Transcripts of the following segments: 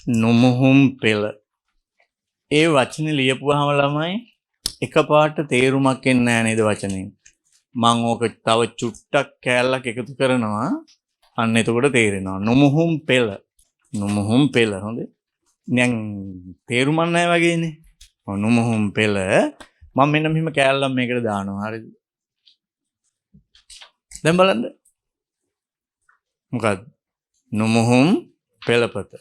නුමුහුම් පෙළ. ඒ වචනේ ලියපුවාම ළමයි එකපාරට තේරුමක් එන්නේ නැහැ නේද වචනේ. මම ඕක තව චුට්ටක් කෑල්ලක් එකතු කරනවා. අන්න එතකොට තේරෙනවා. නුමුහුම් පෙළ. නුමුහුම් පෙළ හොඳේ. දැන් තේරුමක් නැහැ වගේනේ. නුමුහුම් පෙළ මම මෙන්න මෙහෙම කෑල්ලක් මේකට දානවා. හරිද? දැන් බලන්න. මොකද්ද? නුමුහුම් පෙළපත.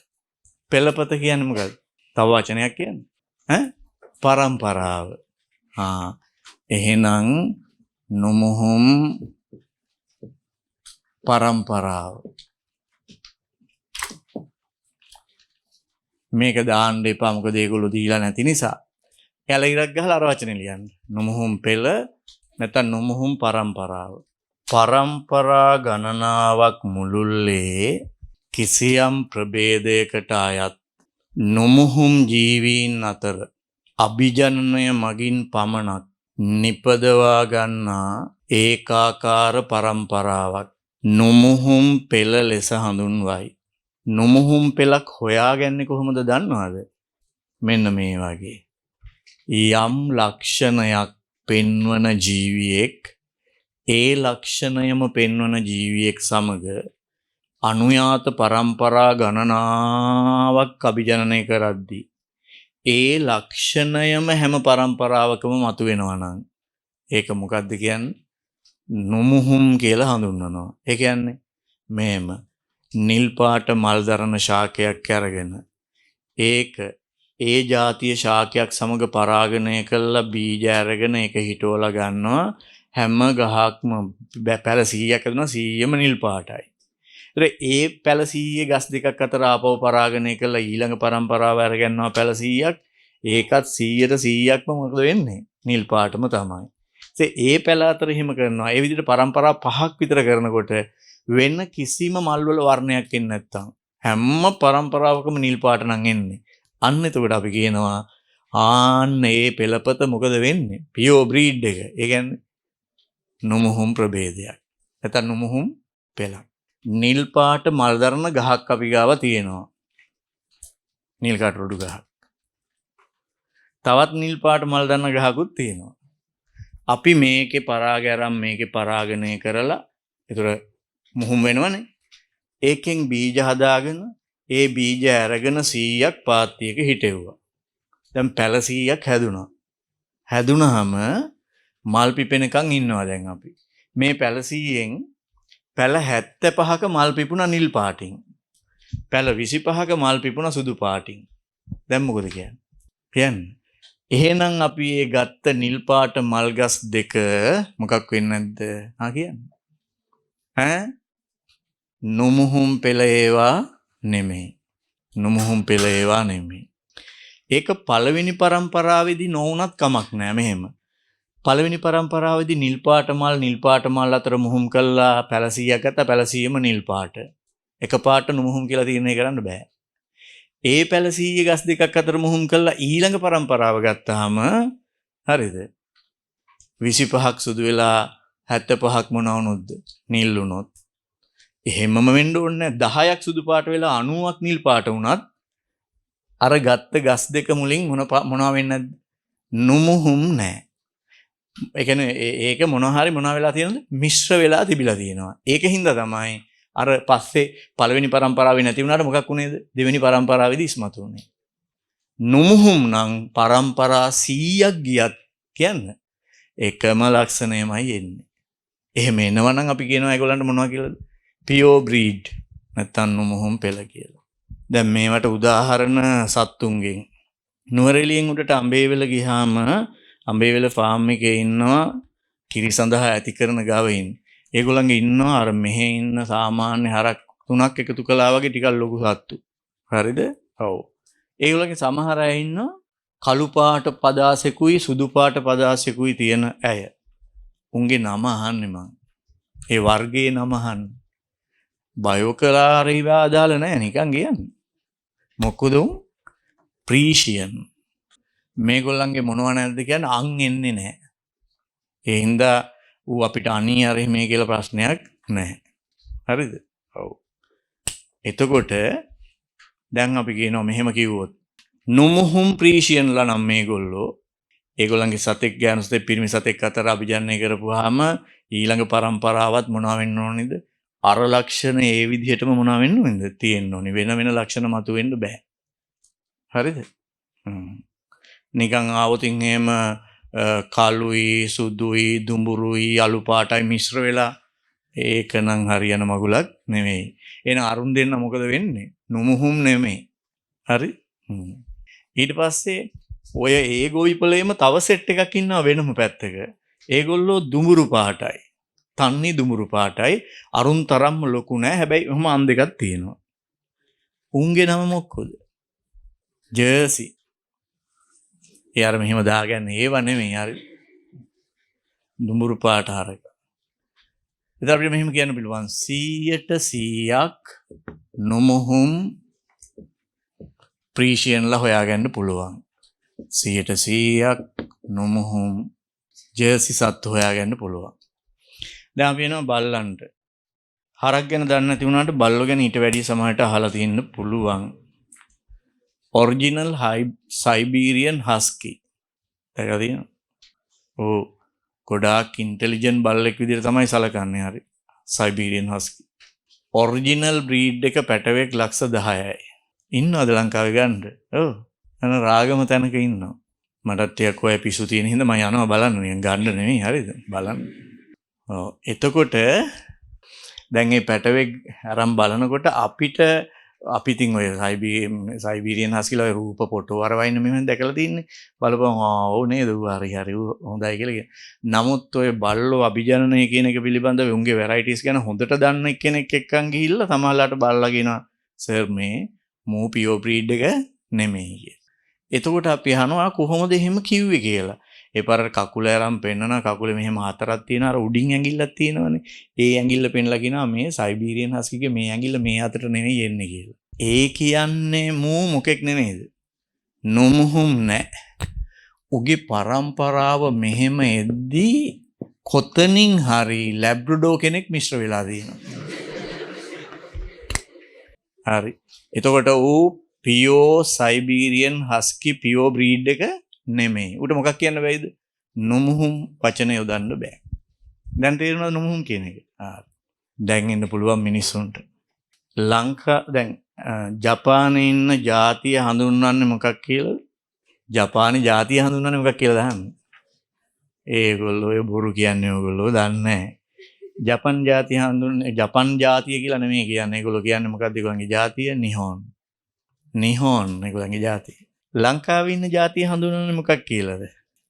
පෙළපත කියන්නේ මොකද්ද? තව වචනයක් කියන්නේ. ඈ? පරම්පරාව. එහෙනම් නුමුහුම් පරම්පරාව. මේක දාන්න එපා මොකද ඒගොල්ලෝ දීලා නැති නිසා. එයාලා ඉරක් ගහලා අර වචනේ ලියන්න. නුමුහුම් පෙළ නැත්නම් නුමුහුම් පරම්පරාව. පරම්පරා ගණනාවක් මුළුල්ලේ කිසියම් ප්‍රභේදයකට අයත් නුමුහුම් ජීවීන් අතර අභිජනනය මගින් පමණක් නිපදවා ගන්නා ඒකාකාර පරම්පරාවක් නුමුහුම් පෙළ ලෙස හඳුන්වයි. නුමුහුම් පෙළක් හොයාගන්නේ කොහොමද දන්නවද? මෙන්න මේ වගේ. යම් ලක්ෂණයක් පෙන්වන ජීවියෙක් ඒ ලක්ෂණයම පෙන්වන ජීවියෙක් සමග අනුයාත පරම්පරා ගණනාවක් අභිජනනය කරද්දී ඒ ලක්ෂණයම හැම පරම්පරාවකම මතුවෙනවා නම් ඒක මොකද්ද කියන්නේ? නුමුහුම් කියලා හඳුන්වනවා. ඒ කියන්නේ මේම නිල් පාට මල් දරන ශාකයක් අරගෙන ඒක ඒ જાතිය ශාකයක් සමග පරාගණය කළා බීජ අරගෙන ඒක හිටවලා ගන්නවා. හැම ගහක්ම පැල 100ක් හදුනා 100ම නිල් පාටයි. ඒ පැල 100 ගස් දෙකක් අතර ආපහු පරාගණය කළා ඊළඟ පරම්පරාව අරගන්නවා පැල 100ක්. ඒකත් 100%ක්ම මොකද වෙන්නේ? නිල් පාටම තමයි. ඒ පැල අතර එහෙම කරනවා. ඒ විදිහට පරම්පරා 5ක් විතර කරනකොට වෙන කිසිම මල් වල වර්ණයක් එන්නේ නැත්තම් හැම පරම්පරාවකම නිල් පාට නම් එන්නේ. අන්න එතකොට අපි කියනවා ආන්න ඒ පෙළපත මොකද වෙන්නේ? පියෝ බ්‍රීඩ් එක. ඒ කියන්නේ නුමුහුම් ප්‍රභේදයක්. නැත්නම් නුමුහුම් පෙළක්. නිල් පාට මල් දරන ගහක් අපි ගාව තියෙනවා. නිල් කටරොඩු ගහක්. තවත් නිල් පාට මල් දරන ගහකුත් තියෙනවා. අපි මේකේ පරාගය අරන් මේකේ පරාගණය කරලා ඒතර මුහුම් වෙනවනේ. ඒකෙන් බීජ හදාගෙන ඒ බීජ අරගෙන 100ක් පාත්තියක හිටෙව්වා. දැන් පැල 100ක් හැදුනා. හැදුනහම මල් පිපෙනකන් ඉන්නවා දැන් අපි. මේ පැල 100ෙන් පැල 75ක මල් පිපුණා නිල් පාටින්. පැල 25ක මල් පිපුණා සුදු පාටින්. දැන් මොකද කියන්නේ? කියන්නේ එහෙනම් අපි ඒ ගත්ත නිල් පාට මල් ගස් දෙක මොකක් වෙන්නේ නැද්ද? කියන්නේ. ඈ? නුමුහුම් පෙළ ඒවා නෙමෙයි. නුමුහුම් පෙළ ඒවා නෙමෙයි. ඒක පළවෙනි පරම්පරාවේදී නොවුනත් කමක් නෑ මෙහෙම. පළවෙනි පරම්පරාවේදී නිල් පාට මල් අතර මුහුම් කළා පැල 100ක් ගත්තා පැල 100ම නිල් පාට. එකපාරට නුමුහුම් කියලා තීරණය කරන්න බෑ. ඒ පැල 100 ගස් දෙකක් අතර මුහුම් කළා ඊළඟ පරම්පරාව ගත්තාම හරිද? 25ක් සුදු වෙලා 75ක් මොන වුණොත්ද? නිල් වුණොත්. එහෙමම වෙන්න ඕනේ නැහැ. 10ක් සුදු පාට වෙලා 90ක් නිල් පාට වුණත් අර ගත්ත ගස් දෙක මුලින් මොනවා වෙන්නේ නැද්ද? නුමුහුම් නැහැ. ඒ කියන්නේ ඒක මොනවා වෙලා තියෙනවද? මිශ්‍ර වෙලා තිබිලා තියෙනවා. ඒකින්ද තමයි අර පස්සේ පළවෙනි පරම්පරාවේ නැති වුණාට මොකක් වුණේද? දෙවෙනි පරම්පරාවේදී ඉස්මතු වුණේ. නුමුහුම් නම් පරම්පරා 100ක් ගියත් කියන්නේ එකම ලක්ෂණයමයි එන්නේ. එහෙම එනවනම් අපි කියනවා ඒගොල්ලන්ට මොනවා කියලාද? පියෝ බ්‍රීඩ් නැත්නම් නුමුහුම් පෙළ කියලා. දැන් මේවට උදාහරණ සත්තුන්ගෙන් නුවරඑළියෙන් උඩට අඹේවැල ගියාම අඹේවැල ෆාම් එකේ ඉන්නවා කිරි සඳහා ඇති කරන ගවයින්. ඒගොල්ලන්ගේ ඉන්නවා අර මෙහෙ ඉන්න සාමාන්‍ය හරක් 3ක් එකතු කළා වගේ ටිකක් ලොකු සත්තු. හරිද? ඔව්. ඒගොල්ලන්ගේ සමහර අය ඉන්නවා කළු පාට පදාසෙකුයි සුදු පාට පදාසෙකුයි තියෙන අය. උන්ගේ නම අහන්නේ මං. ඒ වර්ගයේ නම අහන්නේ. බයෝකලාරීව අදාළ නැහැ නිකන් කියන්නේ. මොකද ප්‍රීෂියන් මේගොල්ලන්ගේ මොනව නැද්ද කියන්නේ අං එන්නේ නැහැ. ඒ හින්දා ඌ අපිට අනී අර මේ කියලා ප්‍රශ්නයක් නැහැ. හරිද? ඔව්. එතකොට දැන් අපි කියනවා මෙහෙම කිව්වොත් නුමුහුම් ප්‍රීෂියන්ලා නම් මේගොල්ලෝ ඒගොල්ලන්ගේ සතෙක් ගෑනු සතෙක් පිරිමි සතෙක් අතර අභිජනනය කරපුවාම ඊළඟ පරම්පරාවත් මොනවා වෙන්න ඕනේද? අර ලක්ෂණ ඒ විදිහටම මොනවා වෙන්න ඕනේද? තියෙන්න ඕනේ. වෙන වෙන ලක්ෂණ මතුවෙන්න බෑ. හරිද? නිකන් ආවොතින් එහෙම කළුයි සුදුයි දුඹුරුයි අලු පාටයි මිශ්‍ර වෙලා ඒක නම් හරියන මගුලක් නෙමෙයි. එහෙනම් අරුන් දෙන්න මොකද වෙන්නේ? නුමුහුම් නෙමෙයි. හරි? ඊට පස්සේ ඔය ඒ ගොවිපලේම තව සෙට් එකක් ඉන්නවා වෙනම පැත්තක. ඒගොල්ලෝ දුඹුරු පාටයි. තන්නේ දුඹුරු පාටයි. අරුන් තරම්ම ලොකු නෑ. හැබැයි ඔහම අන් දෙකක් තියෙනවා. උන්ගේ නම මොකද? ජර්සි. ඒ අර මෙහෙම දාගන්නේ ඒව නෙමෙයි. හරි. දුඹුරු පාට හරක. ඉතින් අපිට මෙහෙම කියන්න පුළුවන් 100% නොමුහුම් ප්‍රීෂියන්ලා හොයාගන්න පුළුවන්. 100% නොමුහුම් ජර්සි සත්තු හොයාගන්න පුළුවන්. දැන් අපි යනවා බල්ලන්ට. හරක් ගැන දන්නේ නැති වුණාට බල්ලෝ ගැන ඊට වැඩිය සමහරට අහලා තියෙන්න පුළුවන්. ඔරිජිනල් සයිබීරියන් හස්කි. දැකලා තියෙනවද? ඔව්. ගොඩාක් ඉන්ටෙලිජන්ට් බල්ලෙක් විදිහට තමයි සලකන්නේ. හරි. සයිබීරියන් හස්කි. ඔරිජිනල් බ්‍රීඩ් එක පැටවෙක් ලක්ෂ 10යි. ඉන්නවද ලංකාවේ ගන්න? ඔව්. අන රාගම තැනක ඉන්නවා. මටත් ටිකක් ඔය පිසු තියෙන හින්දා මම යනවා බලන්න. නිකන් ගන්න නෙමෙයි. හරිද? බලන්න. ඔව්. එතකොට දැන් මේ පැටවෙක් අරන් බලනකොට අපිට අපි ඉතින් ඔය සයිබීරියන් හස්කිලා ඔය රූප ෆොටෝ අර වයින් මෙහෙම දැකලා තින්නේ. බලපන් ඔව් නේද? හරි හොඳයි කියලා. නමුත් ඔය බල්ලෝ අභිජනනය කියන එක පිළිබඳව උන්ගේ වෙරයිටිස් ගැන හොඳට දන්න කෙනෙක් එක්කන් ගිහිල්ලා සමහරලාට බල්ලා කියනවා සර් මේ මූ පියෝ බ්‍රීඩ් එක නෙමෙයි කියලා. එතකොට අපි අහනවා කොහොමද එහෙම කිව්වේ කියලා. ඒ පාර කකුල අරන් පෙන්නන කකුලේ මෙහෙම හතරක් තියෙනවා අර උඩින් ඇඟිල්ලක් තියෙනවනේ. ඒ ඇඟිල්ල පෙන්නලා කියනවා මේ සයිබීරියන් හස්කිගේ මේ ඇඟිල්ල මේ අතට නෙමෙයි එන්නේ කියලා. ඒ කියන්නේ මූ මොකෙක් නෙමෙයිද? නොමුහුම් නෑ. උගේ පරම්පරාව මෙහෙම එද්දී කොතනින් හරි ලැබ්‍රඩෝ කෙනෙක් මිශ්‍ර වෙලා තියෙනවා. හරි. එතකොට ඌ පියෝ සයිබීරියන් හස්කි පියෝ බ්‍රීඩ් එක නෙමෙයි. උට මොකක් කියන්න බැයිද? නොමුහුම් වචන යොදන්න බෑ. දැන් තේරෙනවද නොමුහුම් කියන එක? දැන් ඉන්න පුළුවන් මිනිස්සුන්ට. දැන් ජපානයේ ඉන්න ජාතිය හඳුන්වන්නේ මොකක් කියලාද? ජපානයේ ජාතිය හඳුන්වන්නේ මොකක් කියලා දහන්නේ? ඒගොල්ලෝ ඔය බොරු කියන්නේ ඕගොල්ලෝ දන්නේ නැහැ. ජපන් ජාතිය හඳුන්වන්නේ ජපන් ජාතිය කියලා නෙමෙයි කියන්නේ. ඒගොල්ලෝ කියන්නේ මොකක්ද ඒගොල්ලන්ගේ ජාතිය? නිහොන්. නිහොන් ඒගොල්ලන්ගේ ජාතිය. ලංකාවේ ඉන්න ජාතිය හඳුන්වන්නේ මොකක් කියලාද?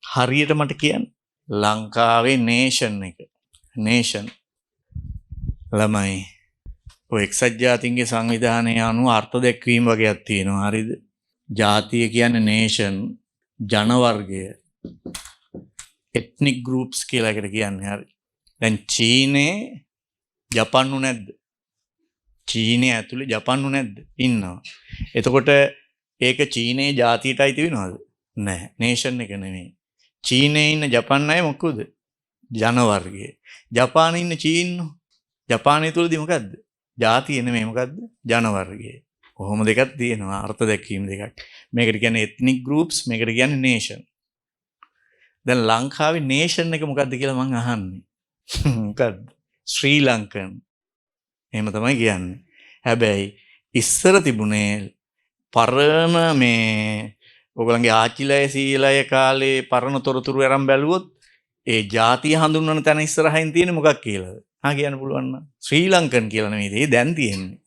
හරියට මට කියන්න. ලංකාවේ නේෂන් එක. නේෂන්. ළමයි. ඔය එක්සත් ජාතීන්ගේ සංවිධානය අනුව අර්ථ දැක්වීම වගේක් තියෙනවා. හරිද? ජාතිය කියන්නේ නේෂන්, ජන වර්ගය. එත්නික් ගෲප්ස් කියලා එකට කියන්නේ. හරි. දැන් චීනේ ජපන්නු නැද්ද? චීනේ ඇතුලේ ජපන්නු නැද්ද? ඉන්නවා. එතකොට ඒක චීනේ ජාතියට අයිති වෙනවද? නැහැ. නේෂන් එක නෙමෙයි. චීනේ ඉන්න ජපන් අය මොකද? ජන වර්ගය. ජපානයේ ඉන්න චීන්නෝ. ජපානය තුලදී මොකද්ද? ජාතිය නෙමෙයි මොකද්ද? ජන වර්ගය. කොහොම දෙකක් තියෙනවා අර්ථ දැක්වීම දෙකක්. මේකට කියන්නේ එත්නික් ගෲප්ස්, මේකට කියන්නේ නේෂන්. දැන් ලංකාවේ නේෂන් එක මොකද්ද කියලා මං අහන්නේ. මොකද්ද? ශ්‍රී ලංකන්. එහෙම තමයි කියන්නේ. හැබැයි ඉස්සර තිබුණේ පරණ මේ ඔයගොල්ලන්ගේ ආච්චිලය සීලය කාලේ පරණ තොරතුරු අරන් බැලුවොත් ඒ ජාතිය හඳුන්වන තැන ඉස්සරහින් තියෙන්නේ මොකක් කියලාද? කියන්න පුළුවන් නම් ශ්‍රී ලංකන් කියලා නෙමෙයි දැන් තියෙන්නේ.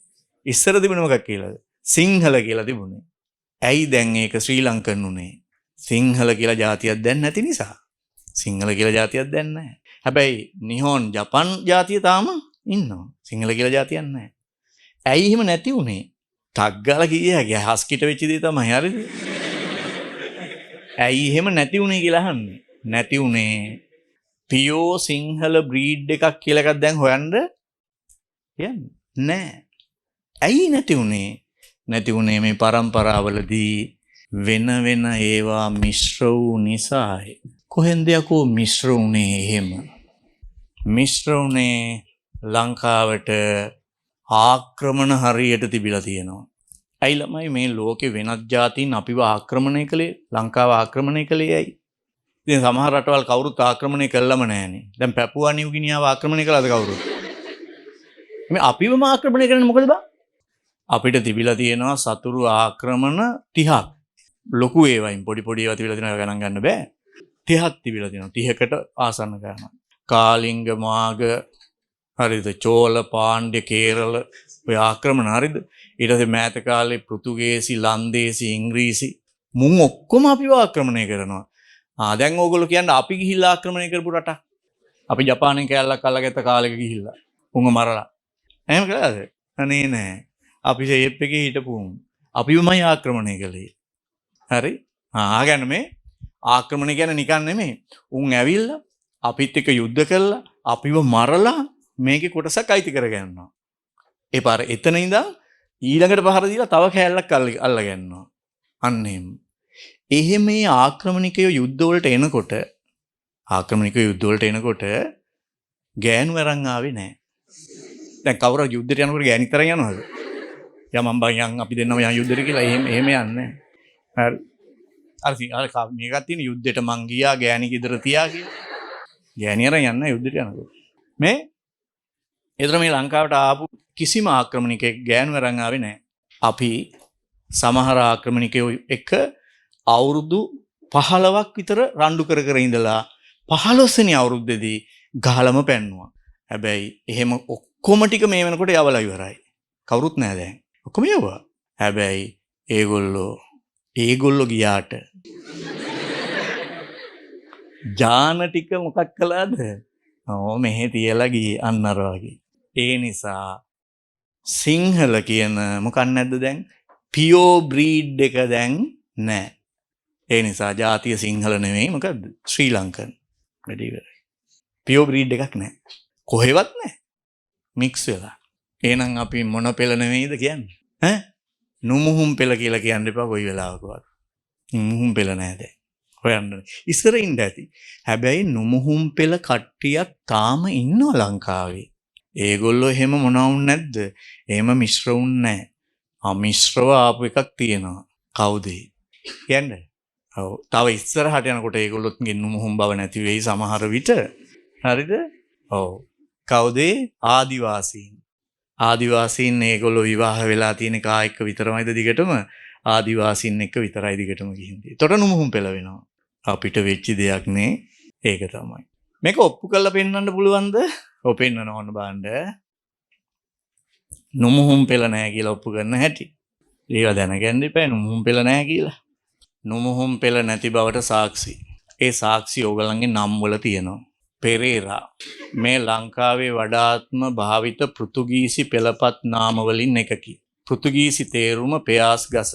ඉස්සර තිබුණේ මොකක් කියලාද? සිංහල කියලා තිබුණේ. ඇයි දැන් ඒක ශ්‍රී ලංකන් උනේ? සිංහල කියලා ජාතියක් දැන් නැති නිසා. සිංහල කියලා ජාතියක් දැන් නැහැ. හැබැයි නිහොන් ජපන් ජාතිය තාම ඉන්නවා. සිංහල කියලා ජාතියක් නැහැ. ඇයි එහෙම නැති උනේ? ටක් ගාලා කියේ හස්කිට වෙච්ච දේ තමයි. හරිද? ඇයි එහෙම නැති උනේ කියලා අහන්නේ. නැති උනේ පියෝ සිංහල බ්‍රීඩ් එකක් කියලා එකක් දැන් හොයන්න යන්නේ නෑ. ඇයි නැති උනේ? නැති උනේ මේ පරම්පරාවලදී වෙන වෙන ඒවා මිශ්‍ර වූ නිසායි. කොහෙන්ද යකෝ මිශ්‍ර උනේ එහෙම? මිශ්‍ර උනේ ලංකාවට ආක්‍රමණ හරියට තිබිලා තියෙනවා. ඇයි ළමයි මේ ලෝකේ වෙනත් ජාතීන් අපිව ආක්‍රමණය කළේ? ලංකාව ආක්‍රමණය කළේ ඇයි? ඉතින් සමහර රටවල් කවුරුත් ආක්‍රමණය කළාම නැහනේ. දැන් පැපුවා නිව් ගිනියාව ආක්‍රමණය කළාද කවුරුත්? මේ අපිවම ආක්‍රමණය කරන්නේ මොකද බං? අපිට තිබිලා තියෙනවා සතුරු ආක්‍රමණ 30ක්. ලොකු ඒවායින් පොඩි පොඩි ඒවා තිබිලා තියෙනවා ගණන් ගන්න බෑ. 30ක් තිබිලා තියෙනවා. 30කට ආසන්න ගණන්. කාලිංග මාග හරිද? චෝල පාණ්ඩ්‍ය කේරළ ඔය ආක්‍රමණ හරිද? ඊට පස්සේ මෑත කාලේ පෘතුගේසි ලන්දේසි ඉංග්‍රීසි මුන් ඔක්කොම අපිව ආක්‍රමණය කරනවා. දැන් ඕගොල්ලෝ කියන්නේ අපි ගිහිල්ලා ආක්‍රමණය කරපු රටක්. අපි ජපානයෙන් කෑල්ලක් අල්ලගත්ත කාලෙක ගිහිල්ලා. උංග මරලා. එහෙම කළාද? අනේ නෑ. අපි ෂේප් එකේ හිටපු අපිවමයි ආක්‍රමණය කළේ. හරි? ආගන්න මේ ආක්‍රමණය කියන්නේ නිකන් නෙමෙයි. උන් ඇවිල්ලා අපිත් එක්ක යුද්ධ කළා අපිව මරලා මේකේ කොටසක් අයිති කරගන්නවා. ඒ පාර එතන ඉඳන් ඊළඟට පහර දීලා තව කෑල්ලක් අල්ලගන්නවා. අන්න එහෙම මේ ආක්‍රමණිකයෝ යුද්ධ වලට එනකොට ගෑනු අරන් ආවේ නැහැ. දැන් කවුරු යුද්ධයට යනකොට ගෑණි තරම් යනවද? යමම් බං අපි දෙන්නම යන් යුද්ධෙට කියලා එහෙම යන්නේ නැහැ. හරි. අර මේකක් තියෙන යුද්ධෙට මං ගියා ගෑණි ගෙදර තියා කියලා. ගෑණි අරන් යන්නේ යුද්ධෙට යනකොට. මේ එතන මේ ලංකාවට ආපු කිසිම ආක්‍රමණිකයෙක් ගෑනු අරන් ආවේ නැහැ. අපි සමහර ආක්‍රමණිකයෝ එක්ක අවුරුදු 15ක් විතර රණ්ඩු කර ඉඳලා 15 වෙනි අවුරුද්දේදී ගහලම පැන්නුවා. හැබැයි එහෙම ඔක්කොම ටික මේ වෙනකොට යවලා ඉවරයි. කවුරුත් නැහැ දැන්. ඔක්කොම යවුවා. හැබැයි ඒගොල්ලෝ ගියාට ජාන ටික මොකක් කළාද? මෙහෙ තියලා ගියේ අන්න අර වගේ. ඒ නිසා සිංහල කියන මොකක් නැද්ද දැන්? පියෝ බ්‍රීඩ් එක දැන් නැහැ. ඒ නිසා ජාතිය සිංහල නෙමෙයි මොකද්ද? ශ්‍රී ලංකන්. වැඩි ඉවරයි. පියෝ බ්‍රීඩ් එකක් නැහැ. කොහෙවත් නැහැ. මික්ස් වෙලා. එහෙනම් අපි මොන පෙළ නෙමෙයිද කියන්නේ? ඈ? නුමුහුම් පෙළ කියලා කියන්න එපා කොයි වෙලාවකවත්. නුමුහුම් පෙළ නැහැ දැන්. හොයන්න. ඉස්සර ඉන්න ඇති. හැබැයි නුමුහුම් පෙළ කට්ටියක් තාම ඉන්නවා ලංකාවේ. ඒගොල්ලෝ එහෙම මොනවුන් නැද්ද? එහෙම මිශ්‍ර වුන් නැහැ. අමිශ්‍රව ආපු එකක් තියෙනවා. කවුද? කියන්නේ? ඔව්. තව ඉස්සරහට යනකොට ඒගොල්ලොත්ගේ නුමුහුම් බව නැති වෙයි සමහර විට. හරිද? ඔව්. කවුද? ආදිවාසීන්. ආදිවාසීන් ඒගොල්ලෝ විවාහ වෙලා තියෙන කා එක්ක විතරමයිද දිගටම? ආදිවාසීන් එක්ක විතරයි දිගටම ගිහින්දී. එතකොට නුමුහුම් පෙළ වෙනවා. අපිට වෙච්ච දෙයක් නේ. ඒක තමයි. මේක ඔප්පු කරලා පෙන්වන්න පුළුවන්ද? ඔව් පෙන්වන්න ඕන බාන්න. නුමුහුම් පෙළ නැහැ කියලා ඔප්පු කරන හැටි. ඒක දැනගන්න එපා නුමුහුම් පෙළ නැහැ කියලා. නුමුහුම් පෙළ නැති බවට සාක්ෂි. ඒ සාක්ෂි ඕගලන්ගේ නම් වල තියෙනවා. පෙරේරා මේ ලංකාවේ වඩාත්ම භාවිත පෘතුගීසි පෙළපත් නාම වලින් එකකි. පෘතුගීසි තේරුම පෙයාස් ගස.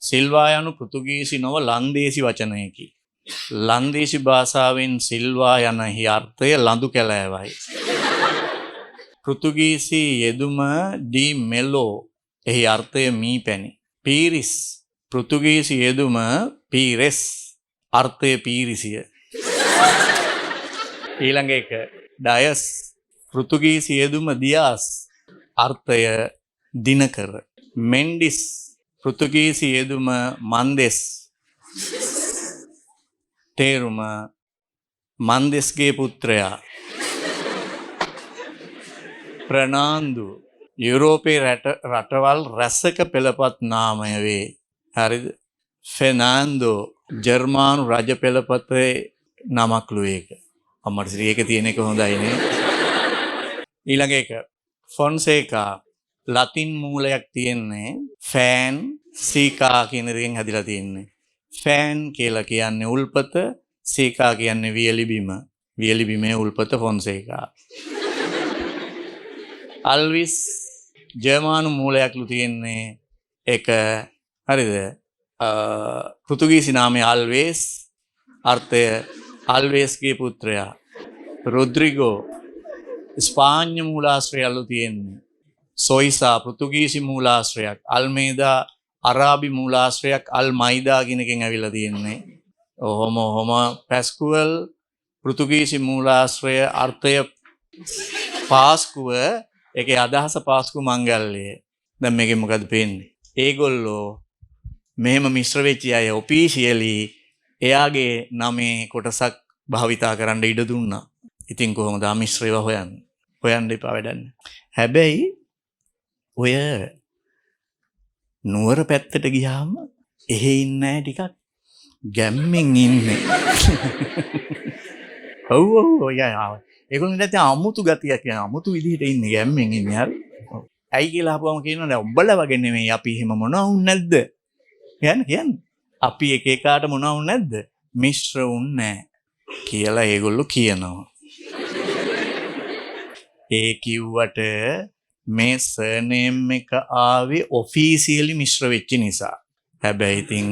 සිල්වා යනු පෘතුගීසි නොව ලන්දේසි වචනයකි. ලන්දේසි භාෂාවෙන් සිල්වා යන අර්ථය ලඳු කැලෑවයි. පෘතුගීසි යෙදුම ඩි මෙලෝ එහි අර්ථය මී පැණි. පීරිස් පෘතුගීසි යෙදුම පීරෙස් අර්ථය පීරිසිය. ඊළඟ එක ඩයස් පෘතුගීසි යෙදුම දියාස් අර්ථය දිනකර. මෙන්ඩිස් පෘතුගීසි යෙදුම මන්දෙස් තේරුම මන්දෙස්ගේ පුත්‍රයා. ප්‍රනාන්දු යුරෝපයේ රටවල් රැසක පෙළපත් නාමය වේ. හරිද? ෆෙනාන්දෝ ජර්මානු රජ පෙළපතේ නමක්ලු ඒක. අම්මට සිරි ඒක තියෙන එක හොඳයි නේ. ඊළඟ එක ෆොන්සේකා ලතින් මූලයක් තියෙන්නේ ෆෑන් සීකා කියන දෙකෙන් හැදිලා තියෙන්නේ. ෆෑන් කියලා කියන්නේ උල්පත, සීකා කියන්නේ වියලි බිම. වියලි බිමේ උල්පත ෆොන්සේකා. අල්විස් ජර්මානු මූලයක්ලු තියෙන්නේ එක හරිද? පෘතුගීසි නාමය අල්වේස් අර්ථය අල්වේස්ගේ පුත්‍රයා. රොද්රිගෝ ස්පාඤ්ඤ මූලාශ්‍රයලු තියෙන්නේ. සොයිසා පෘතුගීසි මූලාශ්‍රයක්. අල්මේදා අරාබි මූලාශ්‍රයක්. අල්මයිදා කියන එකෙන් ඇවිල්ලා තියෙන්නේ. ඔහොම පැස්කුවල් පෘතුගීසි මූලාශ්‍රය අර්ථය පාස්කුව ඒකේ අදහස පාස්කු මංගල්‍යය. දැන් මේකෙන් මොකද පේන්නේ? ඒගොල්ලෝ මෙහෙම මිශ්‍ර වෙච්ච අය ඔෆිෂියලි එයාගේ නමේ කොටසක් භාවිතා කරන්න ඉඩ දුන්නා. ඉතින් කොහොමද මිශ්‍රව හොයන්නේ? හොයන්න එපා වැඩන්නේ. හැබැයි ඔය නුවර පැත්තට ගියාම එහෙ ඉන්නේ නැහැ ටිකක් ගැම්මෙන් ඉන්නේ. ඔව් ඔව් යා. ඒගොල්ලෝ නැත්නම් අමුතු ගතියක් කියන අමුතු විදිහට ඉන්නේ ගැම්මෙන් ඉන්නේ හරි. ඇයි කියලා අහපුවම කියනවා දැන් උඹලා වගේ නෙමෙයි අපි එහෙම මොනවා වුන් නැද්ද? කියන්නේ අපි එක එකාට මොනවා වුන් නැද්ද? මිශ්‍ර වුන් නැහැ කියලා ඒගොල්ලෝ කියනවා. ඒ කිව්වට මේ සර්නේම් එක ආවේ ඔෆිෂියලි මිශ්‍ර වෙච්ච නිසා. හැබැයි ඉතින්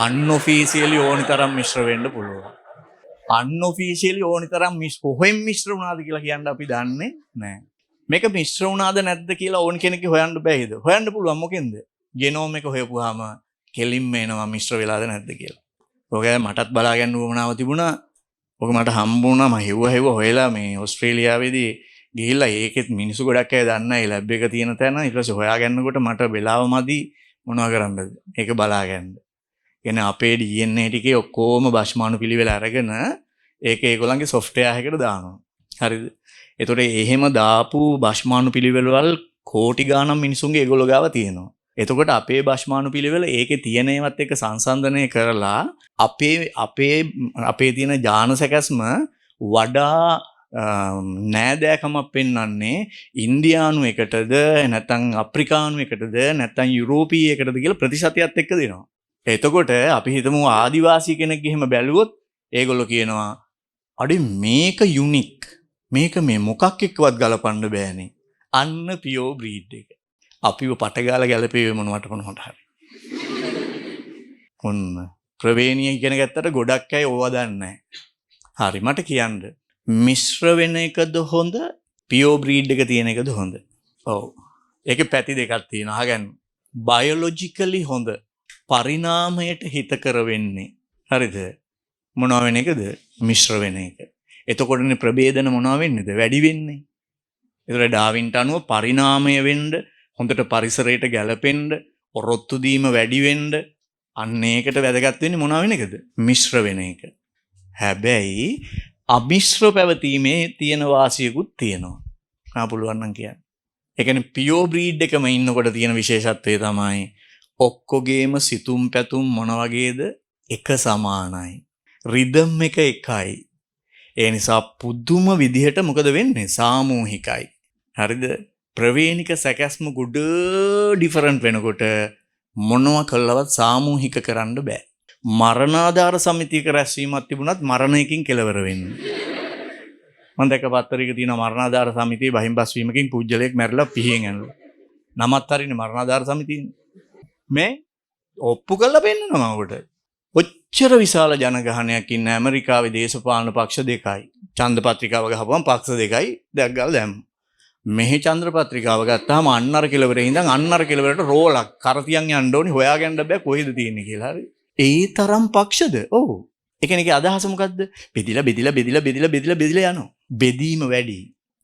අන්ඔෆිෂියලි ඕනි තරම් මිශ්‍ර වෙන්න පුළුවන්. අන්ඔෆිෂියලි ඕනි තරම් කොහෙන් මිශ්‍ර වුණාද කියලා කියන්න අපි දන්නේ නැහැ. මේක මිශ්‍ර වුණාද නැද්ද කියලා ඕන කෙනෙක් හොයන්න බෑයිද? හොයන්න පුළුවන් මොකෙන්ද? ජෙනෝම් එක හොයපුවාම කෙලින්ම එනවා මිශ්‍ර වෙලාද නැද්ද කියලා. ඔක මටත් බලා ගන්න උවමනාව තිබුණා. ඔක මට හම්බුණා මම හෙව්ව හොයලා මේ ඕස්ට්‍රේලියාවේදී ගිහිල්ලා ඒකෙත් මිනිස්සු ගොඩක් අය දන්නේ නැහැ ලැබ් එක තියෙන තැන. ඊට පස්සේ හොයාගන්නකොට මට වෙලාව මදි මොනවා කරන්නද? ඒක බලාගන්න. කියන්නේ අපේ DNA ටිකේ ඔක්කොම භස්මාණු පිළිවෙල අරගෙන ඒක ඒගොල්ලන්ගේ software එකකට දානවා. හරිද? එතකොට එහෙම දාපු භස්මාණු පිළිවෙලවල් කෝටි ගාණක් මිනිසුන්ගේ ඒගොල්ලෝ ගාව තියෙනවා. එතකොට අපේ භස්මාණු පිළිවෙල ඒකේ තියෙන ඒවත් එක්ක සංසන්දනය කරලා අපේ තියෙන ඥාන සැකස්ම වඩා නෑදෑකමක් පෙන්වන්නේ ඉන්දියානු එකටද නැත්නම් අප්‍රිකානු එකටද නැත්නම් යුරෝපීය එකටද කියලා ප්‍රතිශතයත් එක්ක දෙනවා. එතකොට අපි හිතමු ආදිවාසී කෙනෙක් එහෙම බැලුවොත් ඒගොල්ලෝ කියනවා අඩේ මේක යුනික්. මේක මේ මොකක් එක්කවත් ගලපන්න බෑනේ. අන්න පියෝ බ්‍රීඩ් එක. අපිව පටගාලා ගැලපෙන්නේ මොනවට හරි. ඔන්න ප්‍රවේණිය ඉගෙන ගත්තට ගොඩක් අය ඕවා දන්නේ නැහැ. හරි මට කියන්න මිශ්‍ර වෙන එකද හොඳ පියෝ බ්‍රීඩ් එක තියෙන එකද හොඳ? ඔව්. ඒකේ පැති දෙකක් තියෙනවා. අහගන්න. බයොලොජිකලි හොඳ. පරිණාමයට හිතකර වෙන්නේ. හරිද? මොනවා වෙන එකද? මිශ්‍ර වෙන එක. එතකොටනේ ප්‍රභේදන මොනවා වෙන්නේද? වැඩි වෙන්නේ. ඒතර ඩාවින්ට අනුව පරිණාමය වෙන්න, හොඳට පරිසරයට ගැලපෙන්න, ඔරොත්තු දීම වැඩි වෙන්න, අන්න ඒකට වැදගත් වෙන්නේ මොනවා වෙන එකද? මිශ්‍ර වෙන එක. හැබැයි අමිශ්‍ර පැවතීමේ තියෙන වාසියකුත් තියෙනවා. ආ පුළුවන් නම් කියන්න. ඒ කියන්නේ පියෝ බ්‍රීඩ් එකම ඉන්නකොට තියෙන විශේෂත්වය තමයි ඔක්කොගේම සිතුම් පැතුම් මොන වගේද? එක සමානයි. රිද්ම් එක එකයි. ඒ නිසා පුදුම විදිහට මොකද වෙන්නේ? සාමූහිකයි. හරිද? ප්‍රවේණික සැකස්ම ගොඩ ඩිෆරන්ට් වෙනකොට මොනවා කළවත් සාමූහික කරන්න බෑ. මරණාධාර සමිතියක රැස්වීමක් තිබුණත් මරණයකින් කෙලවර වෙන්නේ. මම දැක්ක පත්තරයක තියෙන මරණාධාර සමිතියේ බහිම්බස් වීමකින් පුජ්‍යලයක් මැරිලා පිහින් යනවා. නමත් හරිනේ මරණාධාර සමිතියනේ. මේ ඔප්පු කරලා පෙන්නනවා මම උඩට. ඔච්චර විශාල ජනගහනයක් ඉන්න ඇමරිකාවේ දේශපාලන පක්ෂ දෙකයි. ඡන්ද පත්‍රිකාව ගහපුවම පක්ෂ දෙකයි දැක් ගාලා දැම්මා. මෙහි චන්ද්‍ර පත්‍රිකාව ගත්තාම අන්නර කෙලවරේ ඉඳන් අන්නර කෙලවරට රෝලක් කරතියන් යන්න ඕනි හොයාගන්න බෑ කොහෙද තියෙන්නේ කියලා. හරි. ඒ තරම් පක්ෂද? ඔව්. ඒ කියන්නේ අදහස මොකද්ද? බෙදිලා යනවා. බෙදීම වැඩි.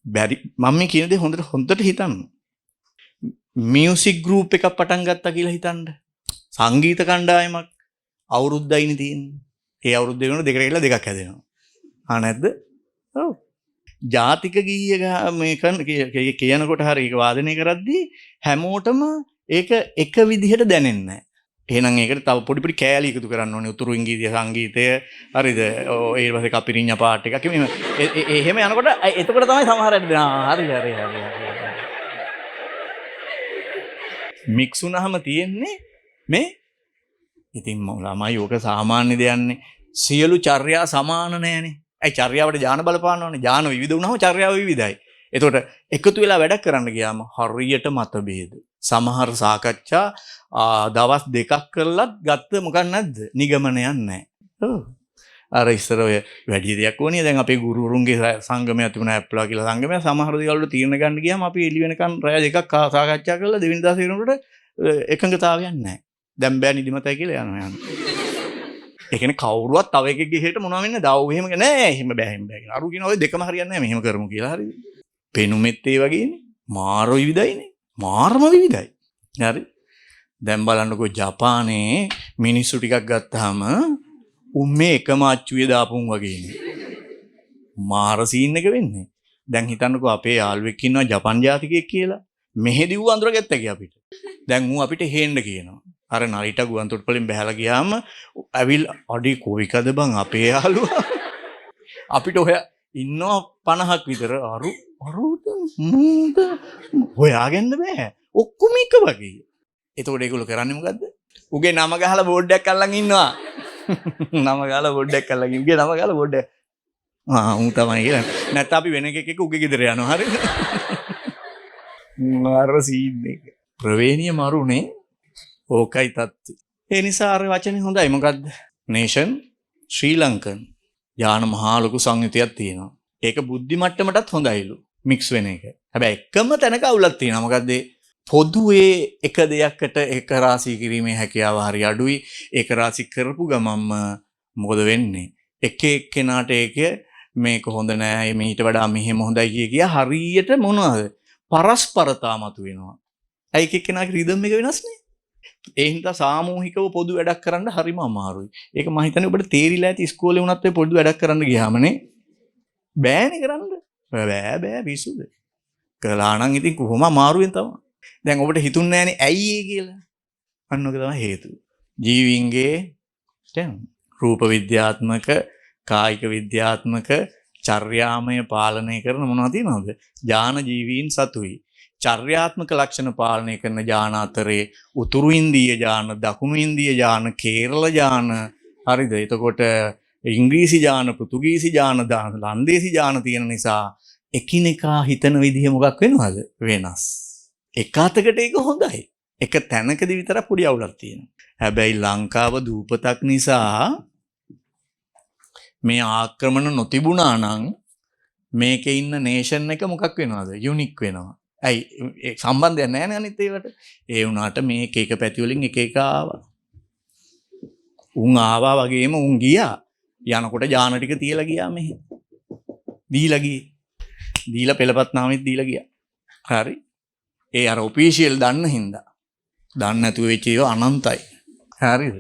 බැරි මම මේ කියන දේ හොඳට හිතන්න. මියුසික් ගෲප් එකක් පටන් ගත්තා කියලා හිතන්න. සංගීත කණ්ඩායමක් අවුරුද්දයිනේ තියෙන්නේ. ඒ අවුරුද්ද වෙනකොට දෙකට කියලා දෙකක් හැදෙනවා. ආ නැද්ද? ඔව්. ජාතික ගීය මේ කියනකොට හරි ඒක වාදනය කරද්දී හැමෝටම ඒක එක විදිහට දැනෙන්නේ නැහැ. එහෙනම් ඒකට තව පොඩි පොඩි කෑලි එකතු කරන්න ඕනේ. උතුරු ඉංග්‍රීසි සංගීතය හරිද? ඒ ඊපස්සේ කපිරිඤ්ඤා පාට් එකක් එහෙම යනකොට එතකොට තමයි සමහර හරි. මික්ස් වුණාම තියෙන්නේ මේ ඉතින් ළමයි ඕක සාමාන්‍ය දෙයක්නේ. සියලු චර්යා සමාන නැහැනේ. ඇයි චර්යාවට ඥාන බලපානවනේ. ඥාන විවිධ වුණාම චර්යාව විවිධයි. එතකොට එකතු වෙලා වැඩක් කරන්න ගියාම හරියට මතභේද. සමහර සාකච්ඡා දවස් දෙකක් කරලත් ගත්ත මොකක් නැද්ද? නිගමනයක් නැහැ. ඔව්. අර ඉස්සර ඔය වැඩි දෙයක් ඕනේ. දැන් අපේ ගුරුවරුන්ගේ සංගමයක් තිබුණා ඇප්ලා කියලා සංගමයක්. සමහර දේවල් වල තීරණ ගන්න ගියාම අපි එළි වෙනකන් රැය දෙකක් සාකච්ඡා කරලා දෙවෙනි දවසේ වෙනකොට එකඟතාවයක් නැහැ. දැන් බෑ නිදිමතයි කියලා යනවා. ඒ කියන්නේ කවුරුවත් තව එකෙක්ගේ හේට මොනවා වෙන්නේ? දාව එහෙම නෑ. එහෙම බෑ. අරු කියන ඔය දෙකම හරියන්නේ නැහැ. මෙහෙම කරමු කියලා. හරිද? පෙනුමෙත් ඒ වගේනේ. මාර විවිධයිනේ. මාරම විවිධයි. හරි. දැන් බලන්නකෝ ජපානයේ මිනිස්සු ටිකක් ගත්තාම උම්මේ එකම අච්චුවේ දාපුම් වගේනේ. මාර සීන් එක වෙන්නේ. දැන් හිතන්නකෝ අපේ යාළුවෙක් ඉන්නවා ජපන් ජාතිකයෙක් කියලා. මෙහෙදි ඌ අඳුරගත්තා අපිට. දැන් ඌ අපිට හේන්න කියනවා. අර නරිට ගුවන්තොටුපලින් බහැලා ගියාම ඇවිල් අඩි කොයිකද බං අපේ යාළුවා. අපිට ඔය ඉන්නවා 50ක් විතර අරුද හොයාගන්න බෑ. ඔක්කොම එක වගේ. එතකොට ඒගොල්ලෝ කරන්නේ මොකද්ද? උගේ නම ගහලා බෝඩ් එකක් අල්ලන් ඉන්නවා. නම ගහලා බෝඩ් එකක් අල්ලන් ඉන්නේ. නම ගහලා බෝඩ් එක. උන් තමයි කියලා. නැත්නම් අපි වෙන එකෙක් උගේ ගෙදර යනවා. හරිද? මාර සීන් එක. ප්‍රවේණිය මරුනේ. ඕකයි තත්ත්වය. ඒ නිසා අර වචනේ හොඳයි. මොකද්ද? නේෂන් ශ්‍රී ලංකන්. යාන මහා ලොකු සංයුතියක් තියෙනවා. ඒක බුද්ධි මට්ටමටත් හොඳයිලු. මික්ස් වෙන එක. හැබැයි එකම තැනක අවුලක් තියෙනවා. මොකද්ද? පොදුවේ එක දෙයක්කට එක රාශී කිරීමේ හැකියාව හරි අඩුයි. ඒක රාශී කරපු ගමන්ම මොකද වෙන්නේ? එක එක්කෙනාට ඒක මේක හොඳ නෑ. මේකට වඩා මෙහෙම හොඳයි කිය හරියට මොනවද? පරස්පරතා මතුවෙනවා. ඇයි එක එක්කෙනාගේ රිද්ම් එක වෙනස් නේ? ඒ හින්දා සාමූහිකව පොදු වැඩක් කරන්න හරිම අමාරුයි. ඒක මම හිතන්නේ ඔබට තේරිලා ඇති ඉස්කෝලේ වුණත් ඔය පොදු වැඩක් කරන්න ගියාමනේ බෑනේ කරන්න. බෑ පිස්සුද? කළා නම් ඉතින් කොහොම අමාරුවෙන් තමයි. දැන් ඔබට හිතුන්නේ නැහනේ ඇයි ඒ කියලා. අන්න ඔක තමයි හේතුව. ජීවීන්ගේ දැන් රූප විද්‍යාත්මක, කායික විද්‍යාත්මක, චර්යාමය පාලනය කරන මොනවද තියෙනවද? ඥාන ජීවීන් සතුයි. චර්යාත්මක ලක්ෂණ පාලනය කරන ඥාන අතරේ උතුරු ඉන්දීය ඥාන, දකුණු ඉන්දීය ඥාන, කේරළ ඥාන, හරිද? එතකොට ඉංග්‍රීසි ඥාන, පෘතුගීසි ඥාන, ලන්දේසි ඥාන තියෙන නිසා එකිනෙකා හිතන විදිහ මොකක් වෙනවද? වෙනස්. එක අතකට ඒක හොඳයි. එක තැනකදී විතරක් පොඩි අවුලක් තියෙනවා. හැබැයි ලංකාව දූපතක් නිසා මේ ආක්‍රමණ නොතිබුණා නම් මේකේ ඉන්න නේෂන් එක මොකක් වෙනවද? යුනික් වෙනවා. ඇයි ඒ සම්බන්ධයක් නැහැ නේ අනිත් ඒවට. ඒ වුණාට මේ එක එක පැති වලින් එක එක ආවා. උන් ආවා වගේම උන් ගියා. යනකොට ඥාන ටික තියලා ගියා මෙහෙ. දීලා ගියේ. දීලා පෙළපත් නාමෙත් දීලා ගියා. හරි. ඒ අර ඔෆිෂියල් දන්න හින්දා. දන්නේ නැතුව වෙච්ච ඒවා අනන්තයි. හරිද?